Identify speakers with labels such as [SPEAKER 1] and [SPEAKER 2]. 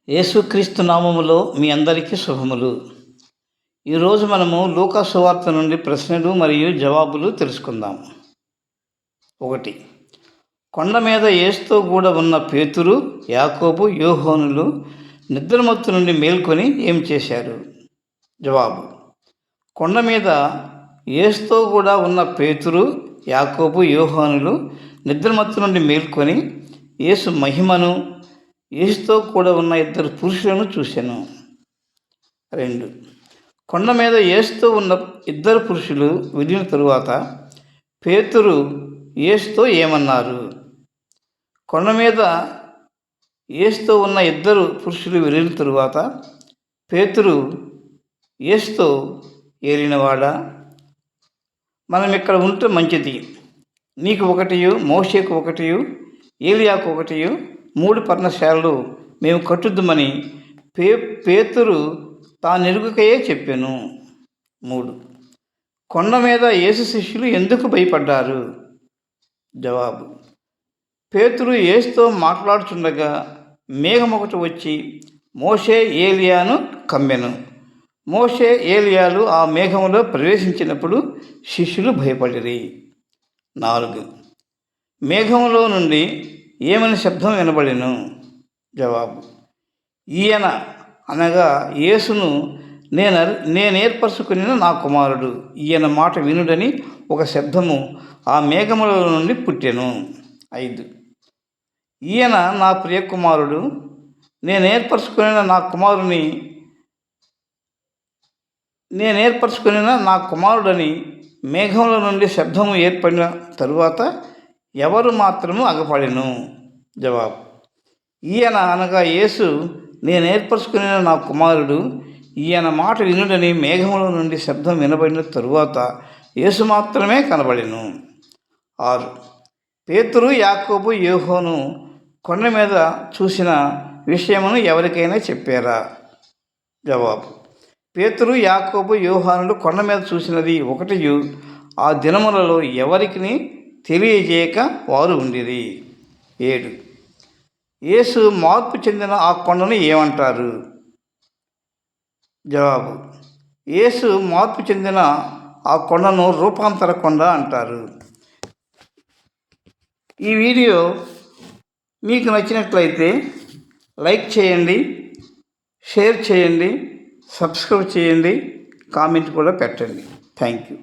[SPEAKER 1] యేసుక్రీస్తు నామములో మీ అందరికీ శుభములు. ఈరోజు మనము లూకా సువార్త నుండి ప్రశ్నలు మరియు జవాబులు తెలుసుకుందాం. 1. కొండ మీద యేసుతో కూడా ఉన్న పేతురు, యాకోబు, యోహానులు నిద్రమత్తు నుండి మేల్కొని ఏం చేశారు? జవాబు: కొండ మీద యేసుతో కూడా ఉన్న పేతురు, యాకోబు, యోహానులు నిద్రమత్తు నుండి మేల్కొని యేసు మహిమను, యేసుతో కూడా ఉన్న ఇద్దరు పురుషులను చూశాను. 2. కొండ మీద యేసుతో ఉన్న ఇద్దరు పురుషులు వెళ్ళిన తరువాత పేతురు యేసుతో ఏమన్నారు? కొండ మీద యేసుతో ఉన్న ఇద్దరు పురుషులు వెళ్ళిన తరువాత పేతురు యేసుతో, ఏలినవాడా, మనం ఇక్కడ ఉంటే మంచిది. నీకు ఒకటియు, మోషేకు ఒకటియు, ఏలియాకు ఒకటియు 3 పర్ణశాలలు మేము కట్టుద్దామని పేతురు తానెరుగుకయే చెప్పాను. 3. కొండ మీద యేసు శిష్యులు ఎందుకు భయపడ్డారు? జవాబు: పేతురు యేసుతో మాట్లాడుచుండగా మేఘం ఒకటి వచ్చి మోషే, ఏలియాను కమ్మెను. మోషే, ఏలియాలు ఆ మేఘంలో ప్రవేశించినప్పుడు శిష్యులు భయపడిరి. 4. మేఘంలో నుండి ఏమని శబ్దం వినబడెను? జవాబు: ఈయన అనగా యేసును నేనేర్పరచుకుని నా కుమారుడు, ఈయన మాట వినుడని ఒక శబ్దము ఆ మేఘముల నుండి పుట్టెను. 5. ఈయన నా ప్రియ కుమారుడు, నేనేర్పరచుకుని నా కుమారుడని మేఘముల నుండి శబ్దము ఏర్పడిన తరువాత ఎవరు మాత్రము అగపడెను? జవాబు: ఈయన అనగా యేసు నేనేర్పరచుకుని నా కుమారుడు, ఈయన మాట వినుడని మేఘముల నుండి శబ్దం వినబడిన తరువాత యేసు మాత్రమే కనబడెను. 6. పేతురు, యాకోబు, యోహాను కొండ మీద చూసిన విషయమును ఎవరికైనా చెప్పారా? జవాబు: పేతురు, యాకోబు, యోహానులు కొండ మీద చూసినది ఒకటియు ఆ దినములలో ఎవరికి తెలియజేయక వారు ఉండిరి. 7. యేసు మార్పు చెందిన ఆ కొండను ఏమంటారు? జవాబు: యేసు మార్పు చెందిన ఆ కొండను రూపాంతర కొండ అంటారు. ఈ వీడియో మీకు నచ్చినట్లయితే లైక్ చేయండి, షేర్ చేయండి, సబ్స్క్రైబ్ చేయండి, కామెంట్ కూడా పెట్టండి. Thank you.